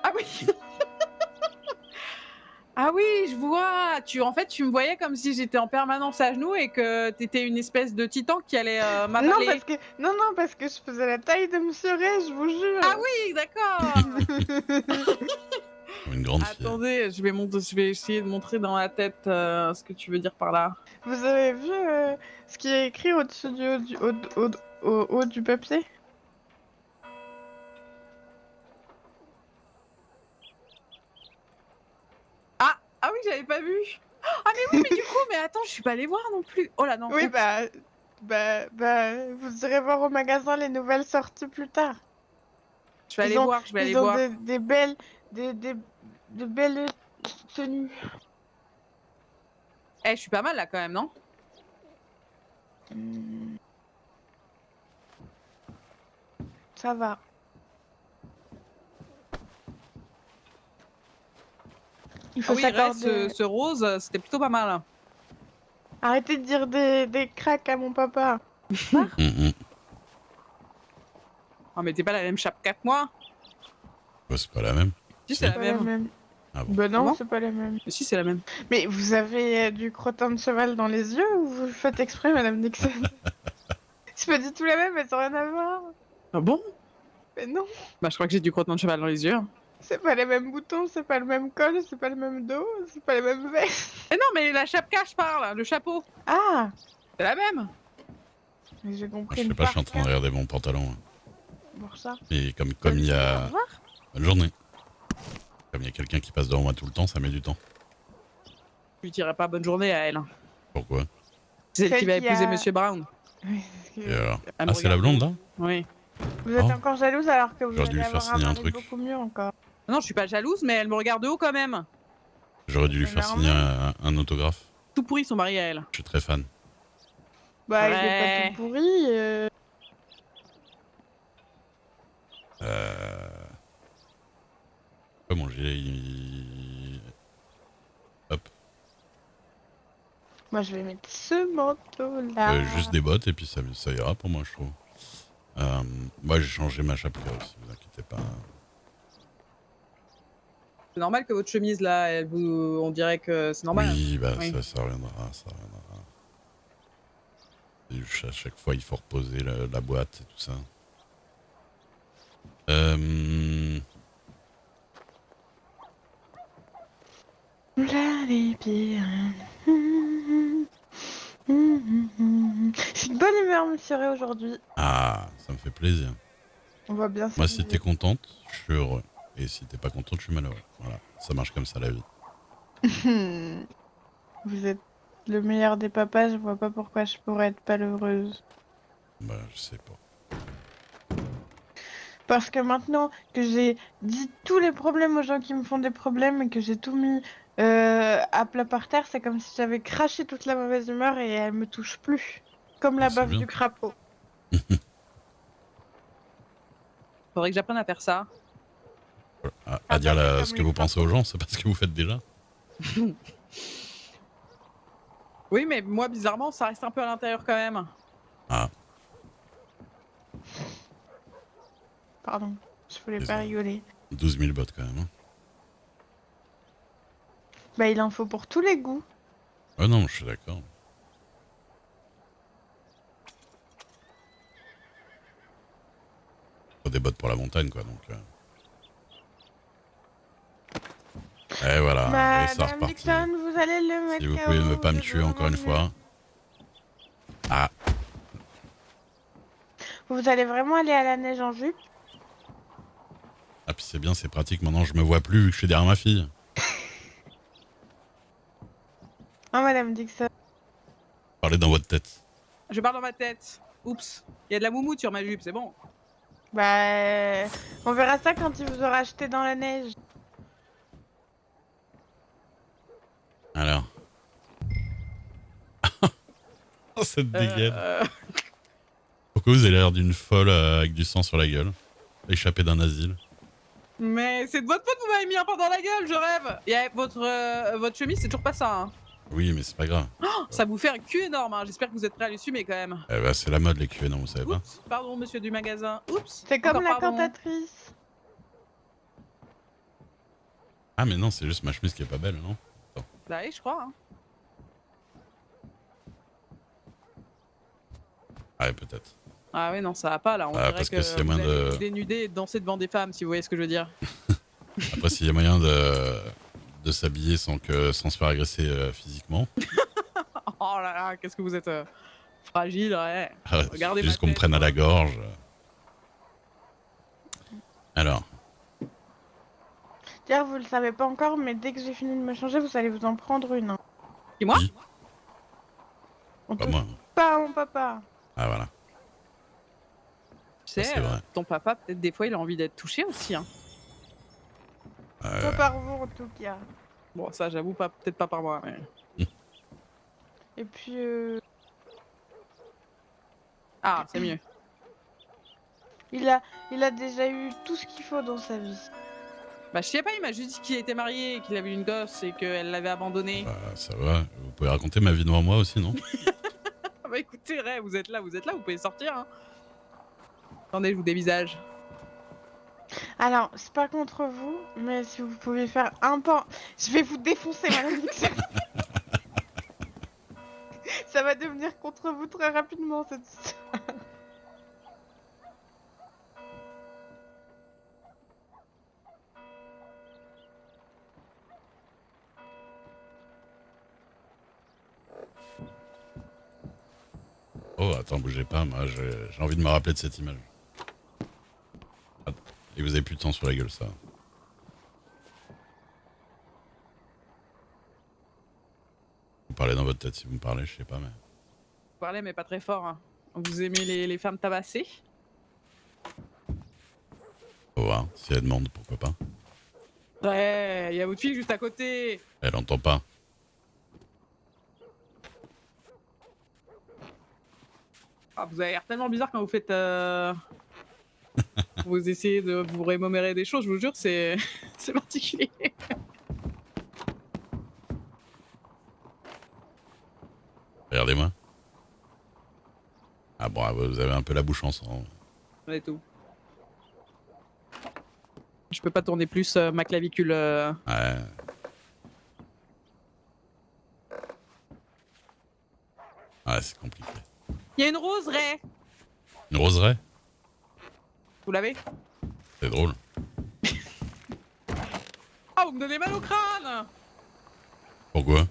Ah oui. Ah oui, je vois. En fait, tu me voyais comme si j'étais en permanence à genoux et que t'étais une espèce de titan qui allait m'avaler. Non, parce que je faisais la taille de Monsieur Ray, je vous Ah jure. oui, d'accord. Une grande fille. Attendez, je vais essayer de montrer dans la tête ce que tu veux dire par là. Vous avez vu ce qui est écrit au-dessus au haut du papier? Ah oui, j'avais pas vu. Ah mais oui, mais du coup, mais attends, je suis pas allée voir non plus. Oh là non. Oui, Oups. vous irez voir au magasin les nouvelles sorties plus tard. Je vais aller voir, je vais aller Ils ont voir. des belles, de belles tenues. Eh, je suis pas mal là quand même, non? Hmm, ça va. Il Ah faut oui, Ray, s'accorder. ce rose, c'était plutôt pas mal. Arrêtez de dire des cracks à mon papa. Oh, mais t'es pas la même chape que moi. Ouais, c'est pas la même. Si, c'est Si. la Pas la même. même. Ah bon. Ben non, Comment? c'est pas la même. Mais si, c'est la même. Mais vous avez du crottin de cheval dans les yeux ou vous le faites exprès, Madame Nixon? C'est pas du tout la même, elles ont rien à voir. Ah bon? Mais non, Bah, je crois que j'ai du crottin de cheval dans les yeux. c'est pas les mêmes boutons, c'est pas le même col, c'est pas le même dos, c'est pas les mêmes vestes. Mais non, mais la chapka, je parle, le chapeau. Ah, C'est la même. mais j'ai Je compris sais une pas, je suis en train de part regarder mon pantalon. Hein. pour ça. Et comme il y Au a... revoir. Bonne journée. Comme il y a quelqu'un qui passe devant moi tout le temps, ça met du temps. Je lui dirai pas bonne journée à elle. Pourquoi? C'est elle qui va Celle qui épouser a- Monsieur Brown. Oui, parce que- Et alors Elle me Ah, c'est la regarde. blonde, là? Oui. Vous êtes Oh. encore jalouse alors que vous J'aurais dû allez lui faire avoir un signer un mari truc. beaucoup mieux encore. Non, je suis pas jalouse, mais elle me regarde de haut quand même. J'aurais dû lui C'est faire signer normal. un autographe. Tout pourri son mari à elle. Je suis très fan. Bah, il est pas Ouais. tout pourri. Ouais, mon gilet, hop. Moi, je vais mettre ce manteau-là. Juste des bottes et puis ça ira pour moi, je trouve. Moi, j'ai changé ma chapka aussi, vous inquiétez pas. C'est normal que votre chemise là, on dirait que c'est normal. Oui, bah Oui. ça reviendra, ça reviendra. Et à chaque fois, il faut reposer la boîte et tout ça. Là, les pires. C'est une bonne humeur, monsieur Ray, aujourd'hui. Ah, ça me fait plaisir. On voit bien Moi, ça. si t'es contente, je suis heureux. Et si t'es pas contente, je suis malheureux. Voilà, ça marche comme ça la vie. Vous êtes le meilleur des papas, je vois pas pourquoi je pourrais être malheureuse. Bah, je sais pas. Parce que maintenant que j'ai dit tous les problèmes aux gens qui me font des problèmes et que j'ai tout mis à plat par terre, c'est comme si j'avais craché toute la mauvaise humeur et elle me touche plus. Comme la C'est baffe bien. du crapaud. Faudrait que j'apprenne à faire ça. À dire comme ce que les vous pensez aux gens, c'est pas ce que vous faites déjà. Oui, mais moi, bizarrement, ça reste un peu à l'intérieur quand même. Ah, Pardon, je voulais pas Désolé. rigoler. 12 000 bottes quand même. Hein. Bah, il en faut pour tous les goûts. Oh non, je suis d'accord. Faut des bottes pour la montagne, quoi, donc... Et voilà, et ça Madame reparti. Dixon, vous allez le mettre Si vous KO, pouvez ne pas me vous tuer devez encore une revenir. fois. Ah, Vous allez vraiment aller à la neige en jupe? ah puis c'est bien, c'est pratique. Maintenant, je me vois plus vu que je suis derrière ma fille. Hein, Madame Dixon? Parlez dans votre tête. Je parle dans ma tête. Oups. Il y a de la moumoute sur ma jupe, c'est bon. Bah, on verra ça quand il vous aura acheté dans la neige. Alors. Oh, cette dégaine. Pourquoi vous avez l'air d'une folle avec du sang sur la gueule, échappée d'un asile? Mais c'est de votre faute, vous m'avez mis un pain dans la gueule, je rêve. Et votre chemise, c'est toujours pas ça. Hein. Oui, mais c'est pas grave. Oh, ça vous fait un cul énorme. Hein. J'espère que vous êtes prêts à l'assumer quand même. Eh ben, c'est la mode les QA, non, vous savez pas. Oups, pardon, monsieur du magasin. Oups. C'est comme Encore la pardon. cantatrice. Ah, mais non, c'est juste ma chemise qui est pas belle, non? Bah oui, je crois. Hein. Ah, ouais, peut-être. Ah oui, non, ça va pas là. On dirait parce que, que s'il y a vous moyen allez de... vous dénuder et danser devant des femmes, si vous voyez ce que je veux dire. Après, s'il y a moyen de s'habiller sans se faire agresser physiquement. Oh là là, qu'est-ce que vous êtes fragile, ouais. Regardez ma Juste qu'on me tête, prenne à la quoi. gorge. Alors, D'ailleurs, vous le savez pas encore, mais dès que j'ai fini de me changer, vous allez vous en prendre une. Hein. Et moi? qui? On Pas touche moi. pas à mon papa. Ah, voilà. Tu Ça, sais, c'est vrai. ton papa, peut-être des fois, il a envie d'être touché aussi. Hein. Pas par vous, en tout cas. Bon, ça, j'avoue, pas, peut-être pas par moi. Mais... Et puis, Ah, c'est mieux. il a déjà eu tout ce qu'il faut dans sa vie. Bah, je sais pas, il m'a juste dit qu'il était marié, qu'il avait une gosse et qu'elle l'avait abandonné. Bah, ça va. Vous pouvez raconter ma vie devant moi aussi, non? Ah bah écoutez, Ray, vous êtes là, vous pouvez sortir. Hein. Attendez, je vous dévisage. Alors, c'est pas contre vous, mais si vous pouvez faire un pas... Je vais vous défoncer, madame Nixon. Ça va devenir contre vous très rapidement, cette histoire. Oh, attends, bougez pas. Moi, j'ai envie de me rappeler de cette image. Attends. Et vous avez plus de sang sur la gueule, ça. Vous parlez dans votre tête si vous me parlez, je sais pas, mais... Vous parlez, mais pas très fort. Hein. Vous aimez les femmes tabassées? Faut voir. Si elle demande, pourquoi pas. Ouais, il y a votre fille juste à côté. Elle entend pas. Ah, vous avez l'air tellement bizarre quand vous faites... vous essayez de vous rémémorer des choses, je vous jure, c'est c'est particulier. Regardez-moi. Ah bon, vous avez un peu la bouche en sang. C'est tout. Je peux pas tourner plus ma clavicule. Ouais. Ouais, c'est compliqué. Il y a une roseraie. Une roseraie? Vous l'avez? C'est drôle. Ah, vous me donnez mal au crâne. Pourquoi?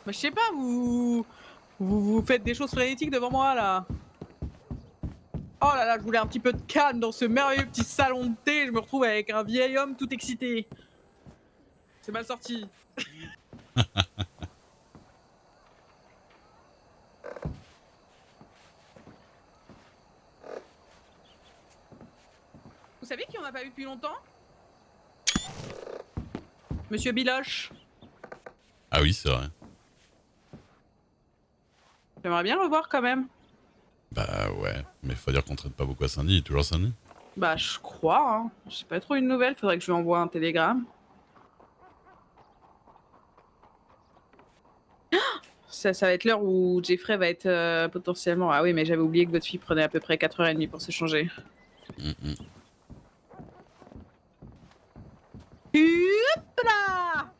Bah, je sais pas, vous faites des choses frénétiques devant moi là. Oh là là, je voulais un petit peu de calme dans ce merveilleux petit salon de thé. Je me retrouve avec un vieil homme tout excité. C'est mal sorti. Vous savez qui on n'a pas eu depuis longtemps? Monsieur Biloche. Ah oui, c'est vrai. J'aimerais bien le voir quand même. Bah ouais, mais faut dire qu'on traite pas beaucoup à Saint-Denis, il est toujours à Saint-Denis. Bah, je crois. Hein. J'ai pas trop une nouvelle, faudrait que je lui envoie un télégramme. Ça va être l'heure où Jeffrey va être potentiellement... Ah oui, mais j'avais oublié que votre fille prenait à peu près 4h30 pour se changer. Hop là.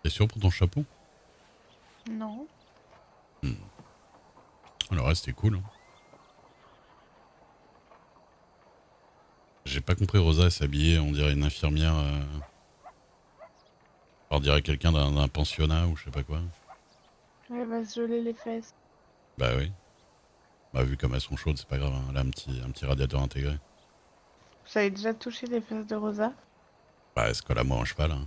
T'es sûr pour ton chapeau? Non. Le reste est cool. Hein. J'ai pas compris, Rosa, elle s'habillait, on dirait une infirmière. On dirait quelqu'un d'un pensionnat ou je sais pas quoi. Elle va se geler les fesses. Bah oui. Bah, vu comme elles sont chaudes, c'est pas grave, hein. Elle a un petit radiateur intégré. Vous avez déjà touché les fesses de Rosa? Bah, elle se colle à moi en cheval, hein.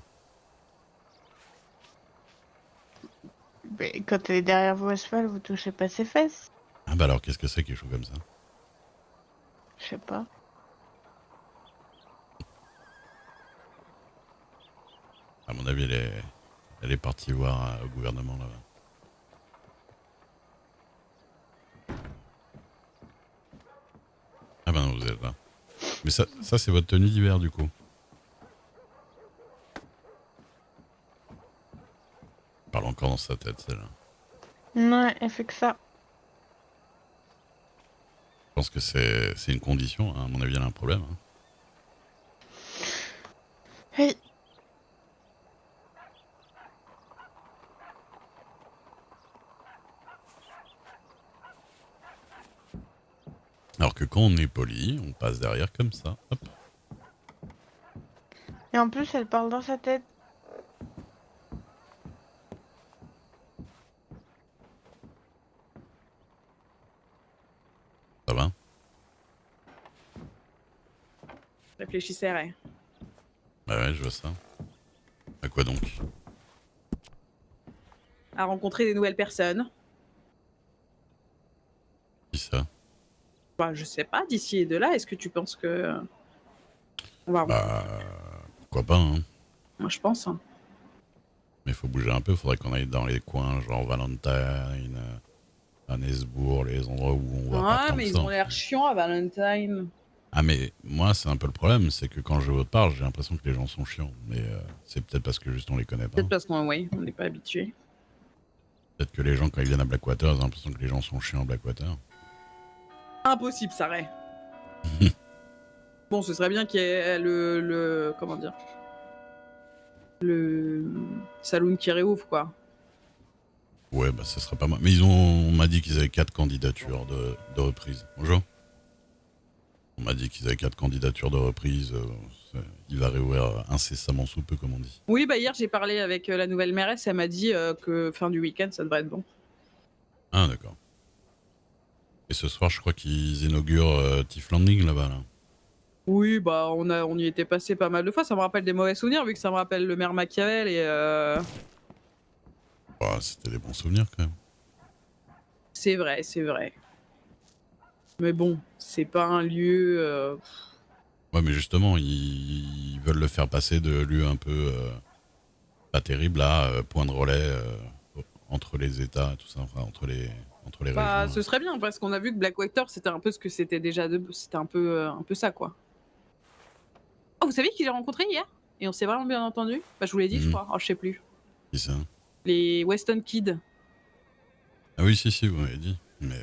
Mais quand elle est derrière vous à cheval, vous touchez pas ses fesses? Ah bah alors, qu'est-ce que c'est qui est chaud comme ça? Je sais pas. À mon avis, elle est partie voir au gouvernement là-bas. Ah bah non, vous êtes là. Mais ça c'est votre tenue d'hiver du coup. Elle parle encore dans sa tête celle-là. Ouais, elle fait que ça. Je pense que c'est une condition, hein. À mon avis, elle a un problème, hein. Oui. Alors que quand on est poli, on passe derrière comme ça. Hop. Et en plus, elle parle dans sa tête. Ça va? Réfléchissez, ouais. Bah ouais, je vois ça. À quoi donc? À rencontrer des nouvelles personnes. Qui ça? Bah, je sais pas, d'ici et de là, est-ce que tu penses que. On va. Bah pourquoi pas, hein. Moi, je pense. Hein. Mais faut bouger un peu, faudrait qu'on aille dans les coins, genre Valentine, Annesbourg, les endroits où on voit pas Ouais, tant mais que ils ça. ont l'air chiants à Valentine. Ah mais moi c'est un peu le problème, c'est que quand je vais autre part, j'ai l'impression que les gens sont chiants. Mais c'est peut-être parce que juste on les connaît pas. Peut-être parce qu'on oui, on n'est pas habitué. Peut-être que les gens quand ils viennent à Blackwater, ils ont l'impression que les gens sont chiants à Blackwater. Impossible, ça Ray. Bon, ce serait bien qu'il y ait le. Comment dire? Le saloon qui réouvre, quoi. Ouais, bah ça serait pas mal. Mais on m'a dit qu'ils avaient 4 candidatures de reprise. Bonjour. On m'a dit qu'ils avaient 4 candidatures de reprise. Il va réouvrir incessamment sous peu, comme on dit. Oui, bah hier j'ai parlé avec la nouvelle mairesse, elle m'a dit que fin du week-end ça devrait être bon. Ah d'accord. Et ce soir, je crois qu'ils inaugurent Tiff Landing là-bas. Là. Oui, bah on y était passé pas mal de fois, ça me rappelle des mauvais souvenirs vu que ça me rappelle le maire Machiavel et Bah, c'était des bons souvenirs quand même. c'est vrai, c'est vrai. Mais bon, c'est pas un lieu. Ouais, mais justement, ils veulent le faire passer de lieu un peu pas terrible à point de relais entre les États, tout ça, enfin entre les Bah, régions. ce serait bien parce qu'on a vu que Blackwater c'était un peu ce que c'était déjà c'était un peu ça quoi. Oh, vous savez qui j'ai rencontré hier? Et on s'est vraiment bien entendu? Bah, je vous l'ai dit, je crois. Oh, je sais plus. Qui ça? Les Weston Kids. Ah oui, si, vous m'avez dit. Mais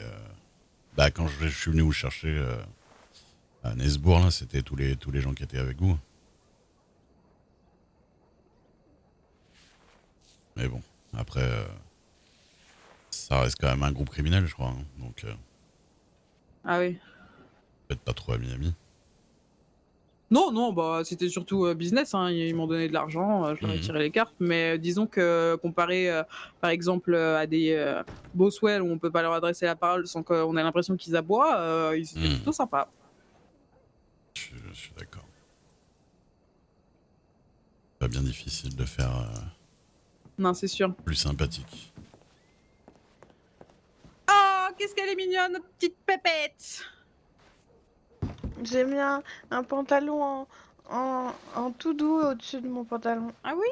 bah, quand je suis venu vous chercher à Nesbourg, là, c'était tous les gens qui étaient avec vous. Mais bon, après, ça reste quand même un groupe criminel, je crois. Hein. Donc, Ah oui. peut-être pas trop amis. Non, non, bah c'était surtout business. Hein. Ils m'ont donné de l'argent, je leur ai Mhm. tiré les cartes. Mais disons que comparé, par exemple, à des Boswell où on peut pas leur adresser la parole sans qu'on ait l'impression qu'ils aboient, ils étaient Mhm. plutôt sympas. Je suis d'accord. Pas bien difficile de faire Non, c'est sûr. plus sympathique. Oh, qu'est-ce qu'elle est mignonne, notre petite pépette! J'ai mis un pantalon en tout doux au-dessus de mon pantalon. Ah oui,